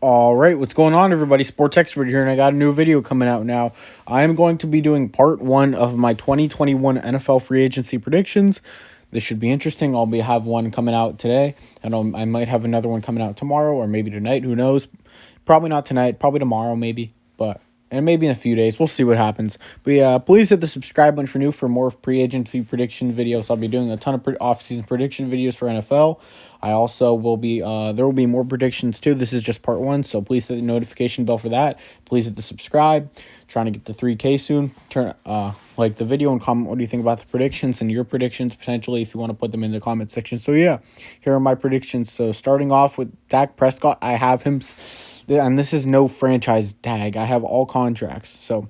All right, what's going on, everybody? Sports Expert here, and I got a new video coming out now. I am going to be doing part one of my 2021 NFL free agency predictions. This should be interesting. Have one coming out today, and I might have another one coming out tomorrow or maybe tonight. Who knows? Probably not tonight. Probably tomorrow, maybe. And maybe in a few days. We'll see what happens. But yeah, please hit the subscribe button for more pre-agency prediction videos. I'll be doing a ton of off-season prediction videos for NFL. I also will be, there will be more predictions too. This is just part one, so please hit the notification bell for that. Please hit the subscribe. Trying to get to 3K soon. Like the video and comment what do you think about the predictions and your predictions potentially if you want to put them in the comment section. So yeah, here are my predictions. So starting off with Dak Prescott, I have him, and this is no franchise tag. I have all contracts. So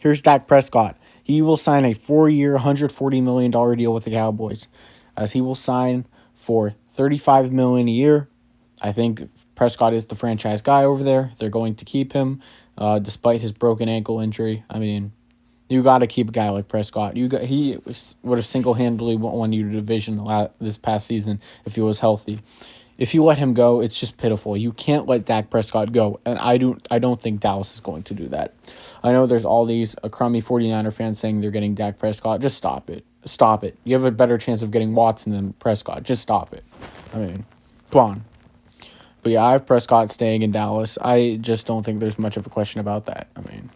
here's Dak Prescott. He will sign a 4-year, $140 million deal with the Cowboys, as he will sign for $35 million a year. I think Prescott is the franchise guy over there. They're going to keep him, despite his broken ankle injury. I mean, you got to keep a guy like Prescott. He would have single-handedly won you the division this past season if he was healthy. If you let him go, it's just pitiful. You can't let Dak Prescott go, and I don't think Dallas is going to do that. I know there's all these crummy 49er fans saying they're getting Dak Prescott. Just stop it. Stop it. You have a better chance of getting Watson than Prescott. Just stop it. I mean, come on. But yeah, I have Prescott staying in Dallas. I just don't think there's much of a question about that. I mean,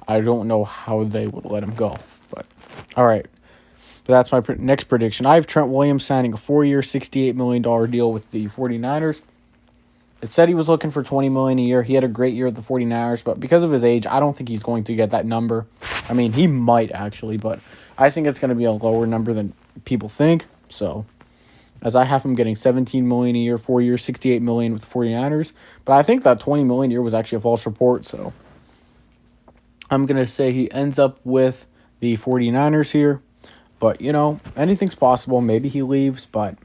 I don't know how they would let him go. But, all right. But that's my next prediction. I have Trent Williams signing a 4-year, $68 million deal with the 49ers. It said he was looking for $20 million a year. He had a great year at the 49ers, but because of his age, I don't think he's going to get that number. I mean, he might actually, but I think it's going to be a lower number than people think. So, as I have him getting $17 million a year, 4 years, $68 million with the 49ers. But I think that $20 million a year was actually a false report, so I'm going to say he ends up with the 49ers here. But, you know, anything's possible. Maybe he leaves, but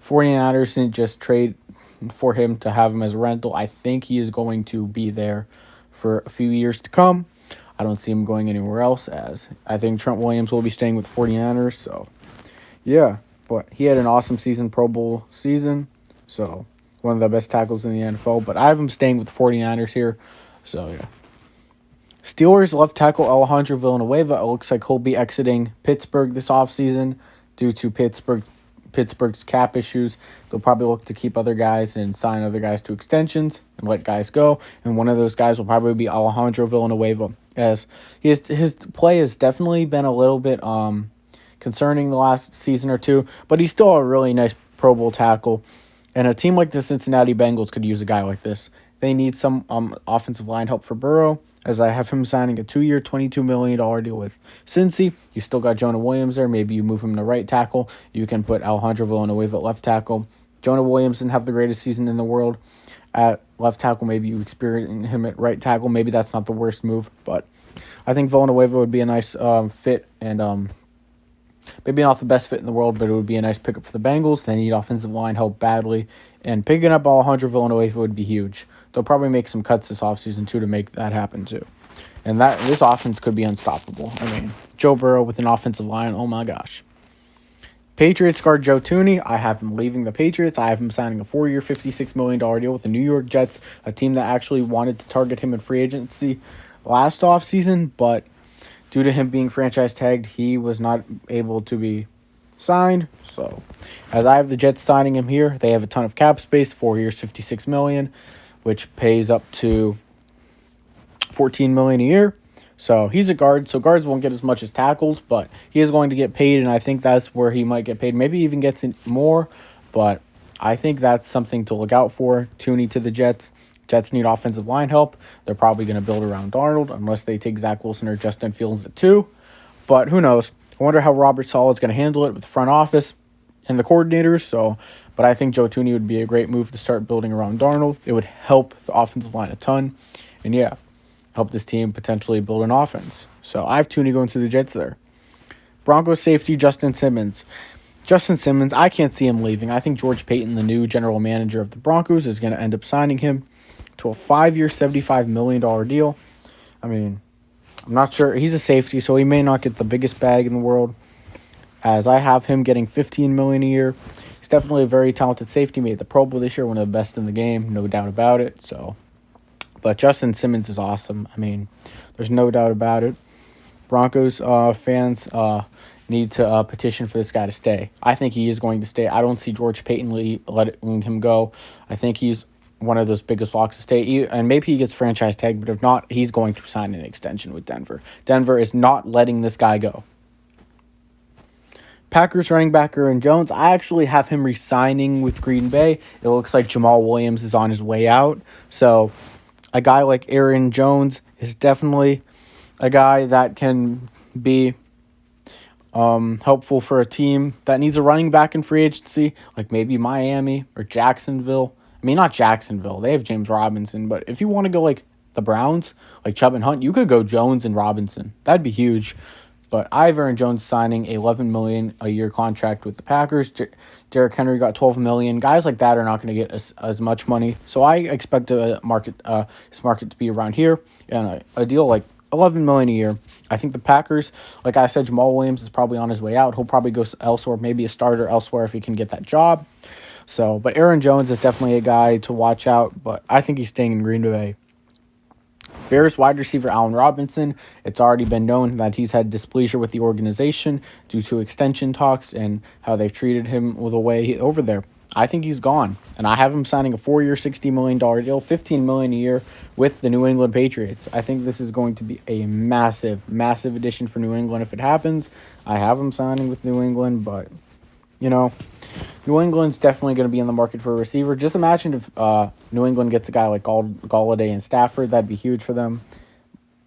49ers didn't just trade for him to have him as a rental. I think he is going to be there for a few years to come. I don't see him going anywhere else, as I think Trent Williams will be staying with the 49ers. So, yeah, but he had an awesome season, Pro Bowl season. So, one of the best tackles in the NFL. But I have him staying with the 49ers here. So, yeah. Steelers left tackle Alejandro Villanueva. It looks like he'll be exiting Pittsburgh this offseason due to Pittsburgh's cap issues. They'll probably look to keep other guys and sign other guys to extensions and let guys go. And one of those guys will probably be Alejandro Villanueva, as his play has definitely been a little bit concerning the last season or two, but he's still a really nice Pro Bowl tackle. And a team like the Cincinnati Bengals could use a guy like this. They need some offensive line help for Burrow, as I have him signing a 2-year, $22 million deal with Cincy. You still got Jonah Williams there. Maybe you move him to right tackle. You can put Alejandro Villanueva at left tackle. Jonah Williams didn't have the greatest season in the world at left tackle. Maybe you experience him at right tackle. Maybe that's not the worst move, but I think Villanueva would be a nice fit, and maybe not the best fit in the world, but it would be a nice pickup for the Bengals. They need offensive line help badly, and picking up Alejandro Villanueva would be huge. They'll probably make some cuts this offseason, too, to make that happen, too. And this offense could be unstoppable. I mean, Joe Burrow with an offensive line, oh my gosh. Patriots guard Joe Thuney. I have him leaving the Patriots. I have him signing a 4-year, $56 million deal with the New York Jets, a team that actually wanted to target him in free agency last offseason, but due to him being franchise tagged, he was not able to be signed. So, as I have the Jets signing him here, they have a ton of cap space, 4 years, $56 million, which pays up to $14 million a year. So he's a guard, so guards won't get as much as tackles, but he is going to get paid, and I think that's where he might get paid. Maybe even gets more, but I think that's something to look out for. Thuney to the Jets. Jets need offensive line help. They're probably going to build around Darnold unless they take Zach Wilson or Justin Fields at 2. But who knows? I wonder how Robert Saleh is going to handle it with the front office and the coordinators. But I think Joe Thuney would be a great move to start building around Darnold. It would help the offensive line a ton. And yeah, help this team potentially build an offense. So I have Thuney going to the Jets there. Broncos safety Justin Simmons. Justin Simmons, I can't see him leaving. I think George Paton, the new general manager of the Broncos, is going to end up signing him to a 5-year, $75 million deal. I mean, I'm not sure. He's a safety, so he may not get the biggest bag in the world, as I have him getting $15 million a year. He's definitely a very talented safety. Made the Pro Bowl this year, one of the best in the game, no doubt about it. So But Justin Simmons is awesome. I mean, there's no doubt about it. Broncos fans need to petition for this guy to stay. I think he is going to stay. I don't see George Payton letting him go. I think he's one of those biggest locks to stay. And maybe he gets franchise tag, but if not, he's going to sign an extension with Denver. Denver is not letting this guy go. Packers running back Aaron Jones, I actually have him re-signing with Green Bay. It looks like Jamal Williams is on his way out. So a guy like Aaron Jones is definitely a guy that can be helpful for a team that needs a running back in free agency, like maybe Miami or Jacksonville. I mean, not Jacksonville. They have James Robinson. But if you want to go like the Browns, like Chubb and Hunt, you could go Jones and Robinson. That'd be huge. But I have Aaron Jones signing a $11 million a year contract with the Packers. Derrick Henry got $12 million. Guys like that are not going to get as much money. So I expect this market to be around here. And a deal like $11 million a year. I think the Packers, like I said, Jamal Williams is probably on his way out. He'll probably go elsewhere, maybe a starter elsewhere if he can get that job. So, but Aaron Jones is definitely a guy to watch out. But I think he's staying in Green Bay. Bears wide receiver Allen Robinson, it's already been known that he's had displeasure with the organization due to extension talks and how they've treated him with a way over there. I think he's gone, and I have him signing a 4-year, $60 million deal, $15 million a year with the New England Patriots. I think this is going to be a massive, massive addition for New England if it happens. I have him signing with New England, but, you know, New England's definitely going to be in the market for a receiver. Just imagine if New England gets a guy like Golladay and Stafford. That'd be huge for them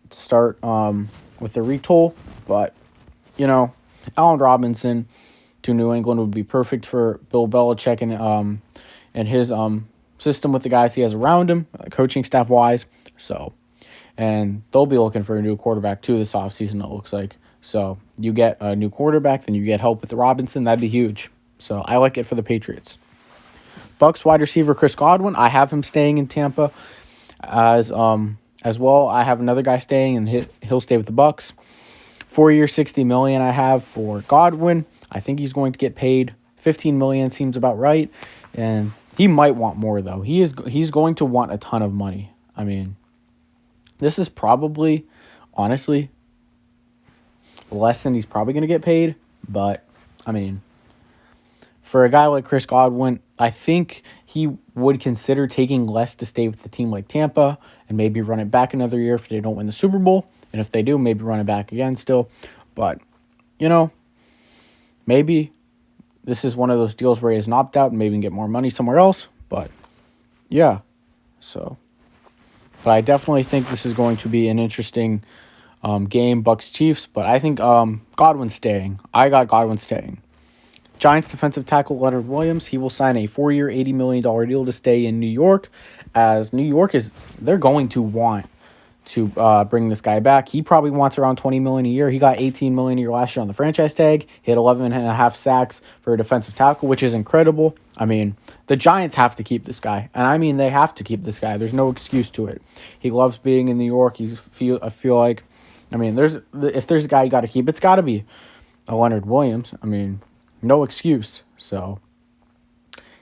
to start with the retool. But, you know, Allen Robinson to New England would be perfect for Bill Belichick and his system with the guys he has around him, coaching staff-wise. So, and they'll be looking for a new quarterback, too, this offseason, it looks like. So, you get a new quarterback, then you get help with Robinson. That'd be huge. So I like it for the Patriots. Bucs wide receiver Chris Godwin, I have him staying in Tampa as well. I have another guy staying, and he'll stay with the Bucs. 4-year, $60 million I have for Godwin. I think he's going to get paid $15 million. Seems about right, and he might want more though. He's going to want a ton of money. I mean, this is probably, honestly, less than he's probably going to get paid. But I mean, for a guy like Chris Godwin, I think he would consider taking less to stay with the team like Tampa and maybe run it back another year if they don't win the Super Bowl. And if they do, maybe run it back again still. But, you know, maybe this is one of those deals where he has an opt-out and maybe can get more money somewhere else. But, yeah. So, but I definitely think this is going to be an interesting game, Bucs-Chiefs. But I think Godwin's staying. I got Godwin staying. Giants defensive tackle Leonard Williams, he will sign a 4-year, $80 million deal to stay in New York, as New York they're going to want to bring this guy back. He probably wants around $20 million a year. He got $18 million a year last year on the franchise tag. He had 11.5 sacks for a defensive tackle, which is incredible. I mean, the Giants have to keep this guy, and I mean they have to keep this guy. There's no excuse to it. He loves being in New York. I feel like, I mean, if there's a guy you got to keep, it's got to be a Leonard Williams. I mean, no excuse. So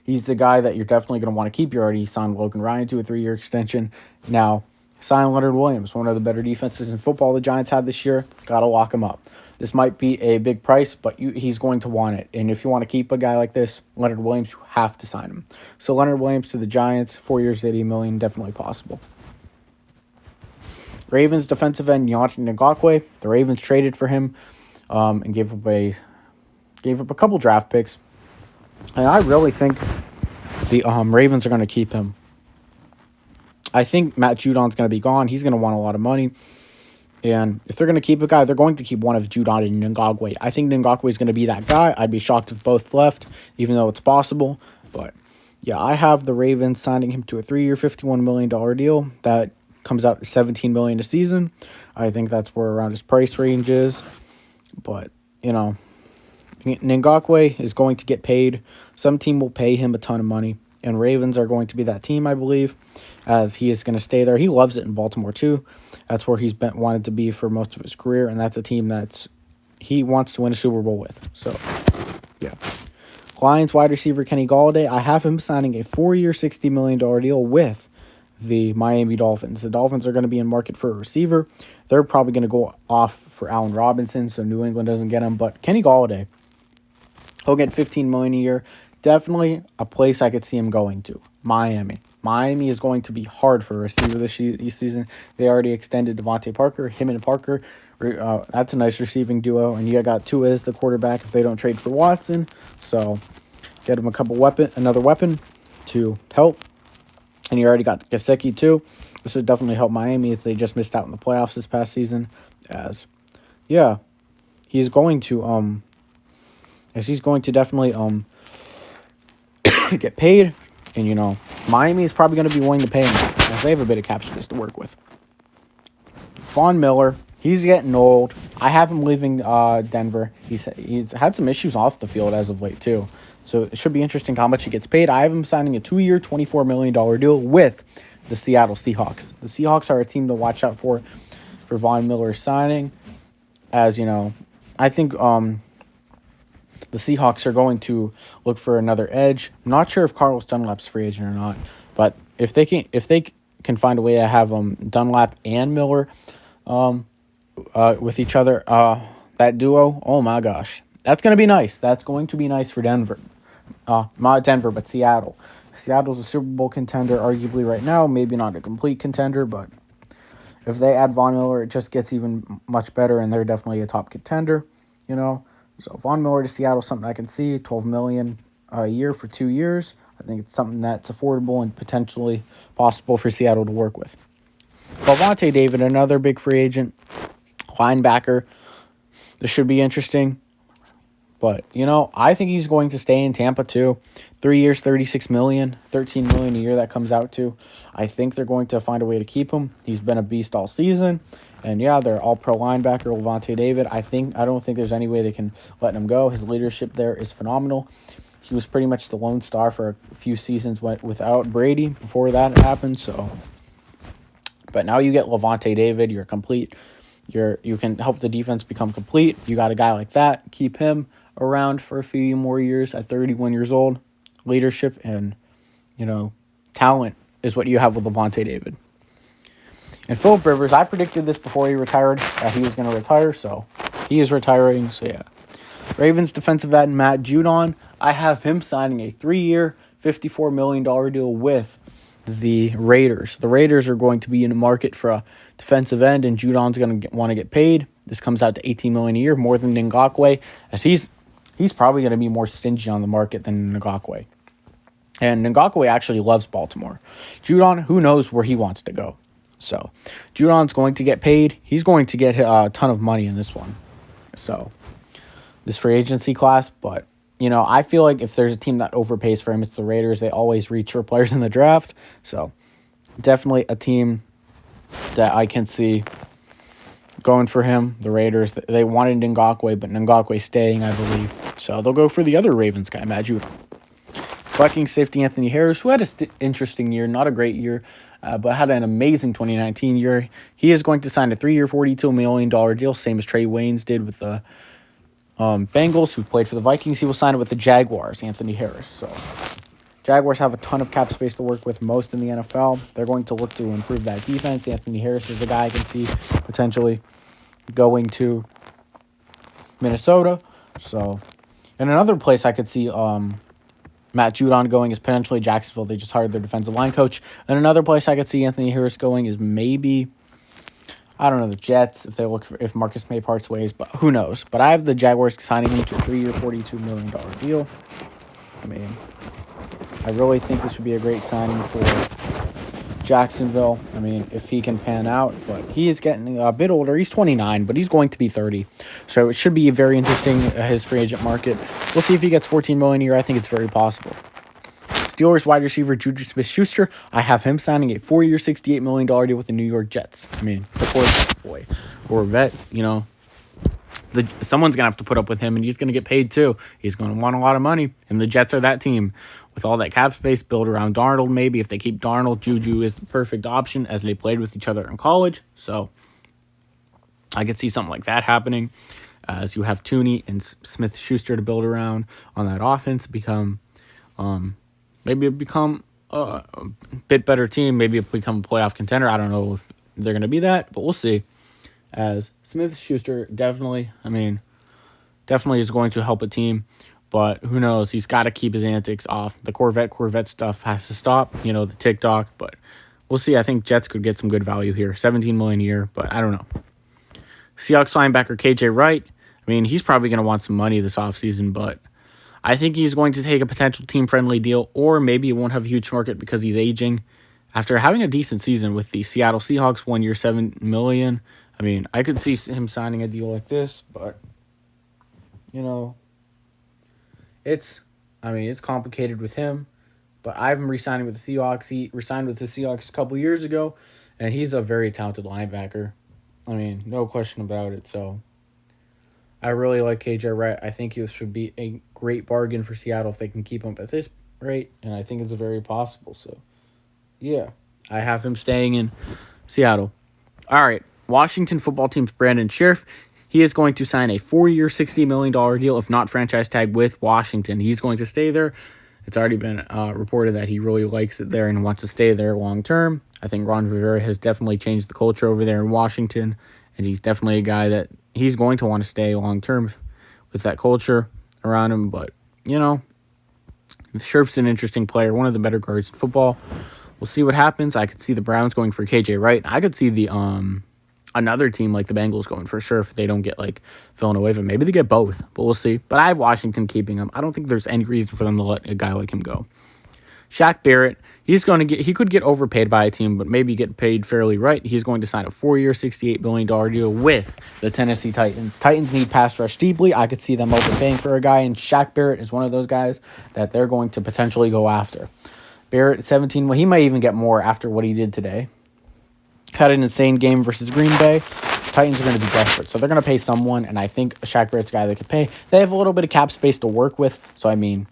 he's the guy that you're definitely going to want to keep. You already signed Logan Ryan to a 3-year extension. Now, sign Leonard Williams, one of the better defenses in football the Giants had this year. Got to lock him up. This might be a big price, but he's going to want it. And if you want to keep a guy like this, Leonard Williams, you have to sign him. So Leonard Williams to the Giants, 4 years, $80 million, definitely possible. Ravens defensive end Ngata. The Ravens traded for him and gave up a couple draft picks. And I really think the Ravens are going to keep him. I think Matt Judon's going to be gone. He's going to want a lot of money. And if they're going to keep a guy, they're going to keep one of Judon and Ngata. I think Ngata is going to be that guy. I'd be shocked if both left, even though it's possible. But, yeah, I have the Ravens signing him to a 3-year, $51 million deal. That comes out to $17 million a season. I think that's where around his price range is. But, you know, Ngata is going to get paid. Some team will pay him a ton of money, and Ravens are going to be that team, I believe, as he is going to stay there. He loves it in Baltimore, too. That's where he's wanted to be for most of his career, and that's a team he wants to win a Super Bowl with. So, yeah. Lions wide receiver Kenny Golladay, I have him signing a 4-year, $60 million deal with the Miami Dolphins. The Dolphins are going to be in market for a receiver. They're probably going to go off for Allen Robinson, so New England doesn't get him. But Kenny Golladay, he'll get $15 million a year. Definitely a place I could see him going to. Miami. Miami is going to be hard for a receiver this season. They already extended Devontae Parker. Him and Parker, that's a nice receiving duo. And you got Tua as the quarterback if they don't trade for Watson. So get him another weapon to help. And you already got Gesicki too. This would definitely help Miami if they just missed out in the playoffs this past season. He's going to definitely get paid. And Miami is probably going to be willing to pay him as they have a bit of cap space to work with. Von Miller, he's getting old. I have him leaving Denver. He's had some issues off the field as of late too. So it should be interesting how much he gets paid. I have him signing a 2-year, $24 million deal with the Seattle Seahawks. The Seahawks are a team to watch out for Von Miller's signing. As I think the Seahawks are going to look for another edge. I'm not sure if Carlos Dunlap's free agent or not, but if they can find a way to have Dunlap and Miller with each other, that duo, oh my gosh, that's going to be nice. That's going to be nice for Denver. Not Denver, but Seattle. Seattle's a Super Bowl contender, arguably right now. Maybe not a complete contender, but if they add Von Miller, it just gets even much better, and they're definitely a top contender. So Von Miller to Seattle, something I can see. $12 million a year for 2 years. I think it's something that's affordable and potentially possible for Seattle to work with. Lavonte David, another big free agent, linebacker. This should be interesting. But, I think he's going to stay in Tampa too. 3 years, $36 million, $13 million a year that comes out to. I think they're going to find a way to keep him. He's been a beast all season. And they're all-pro linebacker, Lavonte David. I don't think there's any way they can let him go. His leadership there is phenomenal. He was pretty much the lone star for a few seasons without Brady before that happened. But now you get Lavonte David. You're complete. You can help the defense become complete. You got a guy like that. Keep him around for a few more years at 31 years old. Leadership and, talent is what you have with Lavonte David. And Phillip Rivers, I predicted this before he retired, that he was going to retire, so he is retiring, so yeah. Ravens defensive end Matt Judon, I have him signing a 3-year, $54 million deal with the Raiders. The Raiders are going to be in the market for a defensive end, and Judon's going to want to get paid. This comes out to $18 million a year, more than Ngakwe, as he's probably going to be more stingy on the market than Ngakwe. And Ngakwe actually loves Baltimore. Judon, who knows where he wants to go. So, Judon's going to get paid. He's going to get a ton of money in this one. So, this free agency class. But, I feel like if there's a team that overpays for him, it's the Raiders. They always reach for players in the draft. So, definitely a team that I can see going for him. The Raiders, they wanted Ngakwe, but Ngakwe's staying, I believe. So, they'll go for the other Ravens guy, Matt Judon. Vikings safety Anthony Harris, who had an interesting year, not a great year, but had an amazing 2019 year. He is going to sign a 3-year, $42 million deal, same as Trey Waynes did with the Bengals, who played for the Vikings. He will sign it with the Jaguars, Anthony Harris. So, Jaguars have a ton of cap space to work with, most in the NFL. They're going to look to improve that defense. Anthony Harris is the guy I can see potentially going to Minnesota. So, and another place I could see Matt Judon going is potentially Jacksonville. They just hired their defensive line coach. And another place I could see Anthony Harris going is maybe, the Jets, if Marcus May parts ways, but who knows. But I have the Jaguars signing him to a 3-year, $42 million deal. I really think this would be a great signing for Jacksonville. If he can pan out, but he is getting a bit older. He's 29, but he's going to be 30. So it should be very interesting, his free agent market. We'll see if he gets $14 million a year. I think it's very possible. Steelers wide receiver Juju Smith-Schuster, I have him signing a 4-year, $68 million deal with the New York Jets. The poor boy or vet, someone's going to have to put up with him, and he's going to get paid too. He's going to want a lot of money, and the Jets are that team. With all that cap space, build around Darnold maybe. If they keep Darnold, Juju is the perfect option as they played with each other in college. So I could see something like that happening as you have Thuney and Smith-Schuster to build around on that offense. Become a bit better team, maybe become a playoff contender. I don't know if they're going to be that, but we'll see. As Smith-Schuster definitely is going to help a team, but who knows? He's got to keep his antics off. The Corvette stuff has to stop, the TikTok, but we'll see. I think Jets could get some good value here. $17 million a year, but I don't know. Seahawks linebacker KJ Wright. I mean, he's probably going to want some money this offseason, but I think he's going to take a potential team-friendly deal, or maybe he won't have a huge market because he's aging. After having a decent season with the Seattle Seahawks, 1 year, $7 million. I mean, I could see him signing a deal like this, but it's complicated with him. But I have him re-signing with the Seahawks. He re-signed with the Seahawks a couple years ago, and he's a very talented linebacker. I mean, no question about it. So I really like KJ Wright. I think this would be a great bargain for Seattle if they can keep him at this rate, and I think it's very possible. So, yeah, I have him staying in Seattle. All right, Washington football team's Brandon Scherff. He is going to sign a 4-year, $60 million deal, if not franchise tag, with Washington. He's going to stay there. It's already been reported that he really likes it there and wants to stay there long term. I think Ron Rivera has definitely changed the culture over there in Washington, and he's definitely a guy that he's going to want to stay long term with that culture around him. But, Scherff's an interesting player, one of the better guards in football. We'll see what happens. I could see the Browns going for KJ Wright. I could see the another team like the Bengals going for sure if they don't get like Villanueva. Maybe they get both, but we'll see. But I have Washington keeping him. I don't think there's any reason for them to let a guy like him go. Shaq Barrett, he could get overpaid by a team, but maybe get paid fairly right. He's going to sign a 4-year, $68 million deal with the Tennessee Titans. Titans need pass rush deeply. I could see them overpaying for a guy, and Shaq Barrett is one of those guys that they're going to potentially go after. Barrett, 17, well, he might even get more after what he did today. Had an insane game versus Green Bay. Titans are going to be desperate, so they're going to pay someone, and I think Shaq Barrett's a guy they could pay. They have a little bit of cap space to work with, so I mean,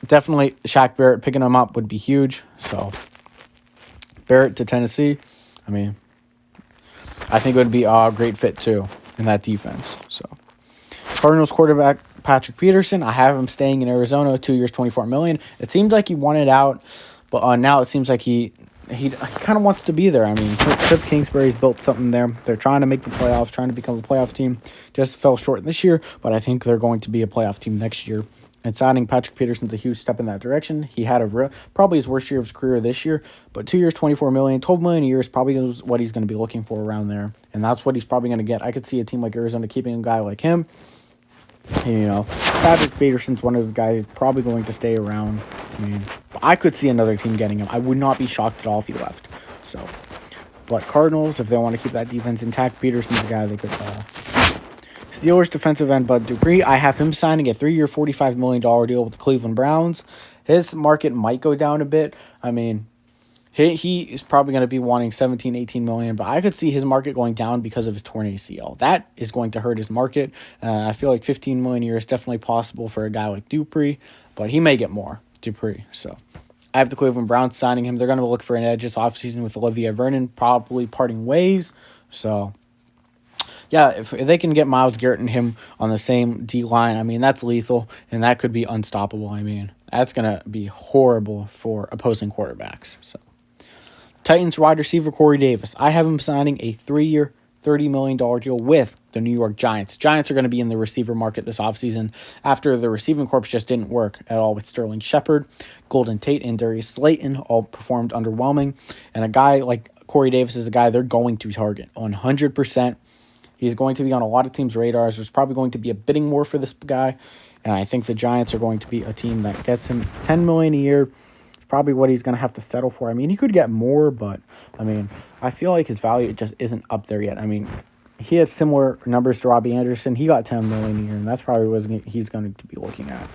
definitely Shaq Barrett picking him up would be huge. So Barrett to Tennessee, I mean, I think it would be a great fit too in that defense. So Cardinals quarterback Patrick Peterson, I have him staying in Arizona, 2 years, $24 million. It seemed like he wanted out, but now it seems like he kind of wants to be there. I mean, Cliff Kingsbury's built something there. They're trying to make the playoffs, trying to become a playoff team. Just fell short this year, but I think they're going to be a playoff team next year. And signing Patrick Peterson's a huge step in that direction. He had probably his worst year of his career this year, but 2 years, $24 million, $12 million a year is probably what he's going to be looking for around there, and that's what he's probably going to get. I could see a team like Arizona keeping a guy like him. And, Patrick Peterson's one of the guys probably going to stay around. I mean, I could see another team getting him. I would not be shocked at all if he left. So, but Cardinals, if they want to keep that defense intact, Peterson's a guy they could. Steelers defensive end Bud Dupree, I have him signing a 3-year, $45 million deal with the Cleveland Browns. His market might go down a bit. I mean, he is probably going to be wanting 17, 18 million, but I could see his market going down because of his torn ACL. That is going to hurt his market. I feel like 15 million a year is definitely possible for a guy like Dupree, but he may get more, Dupree. So I have the Cleveland Browns signing him. They're going to look for an edge this offseason with Olivier Vernon probably parting ways. So, yeah, if they can get Myles Garrett and him on the same D-line, I mean, that's lethal, and that could be unstoppable. I mean, that's going to be horrible for opposing quarterbacks. So, Titans wide receiver Corey Davis. I have him signing a 3-year, $30 million deal with the New York Giants. Giants are going to be in the receiver market this offseason after the receiving corps just didn't work at all with Sterling Shepard, Golden Tate, and Darius Slayton all performed underwhelming. And a guy like Corey Davis is a guy they're going to target 100%. He's going to be on a lot of teams' radars. There's probably going to be a bidding war for this guy. And I think the Giants are going to be a team that gets him $10 million a year. Probably what he's going to have to settle for. I mean, he could get more, but, I mean, I feel like his value just isn't up there yet. I mean, he had similar numbers to Robbie Anderson. He got $10 million a year, and that's probably what he's going to be looking at.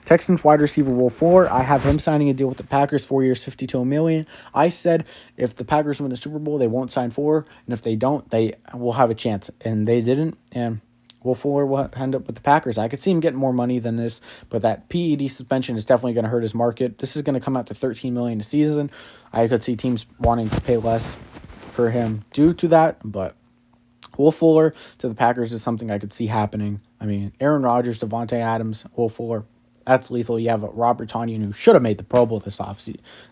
Texans wide receiver Will Fuller, I have him signing a deal with the Packers, 4 years, $52 million. I said if the Packers win the Super Bowl, they won't sign Fuller, and if they don't, they will have a chance. And they didn't, and Will Fuller will end up with the Packers. I could see him getting more money than this, but that PED suspension is definitely going to hurt his market. This is going to come out to $13 million a season. I could see teams wanting to pay less for him due to that, but Will Fuller to the Packers is something I could see happening. I mean, Aaron Rodgers, Devontae Adams, Will Fuller, That's lethal. You have Robert Tonyan, who should have made the Pro Bowl this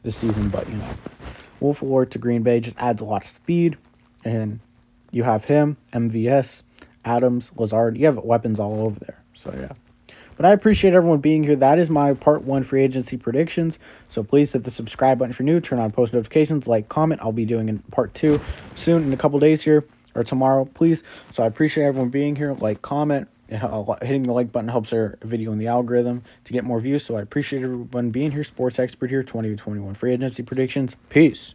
season, but, Wolf Award to Green Bay just adds a lot of speed. And you have him, MVS, Adams, Lazard. You have weapons all over there. So, yeah. But I appreciate everyone being here. That is my part 1 free agency predictions. So please hit the subscribe button if you're new. Turn on post notifications. Like, comment. I'll be doing in part 2 soon in a couple days here. Or tomorrow, please. So I appreciate everyone being here. Like, comment. Hitting the like button helps our video in the algorithm to get more views. So I appreciate everyone being here. Sports Expert here. 2021 free agency predictions. Peace.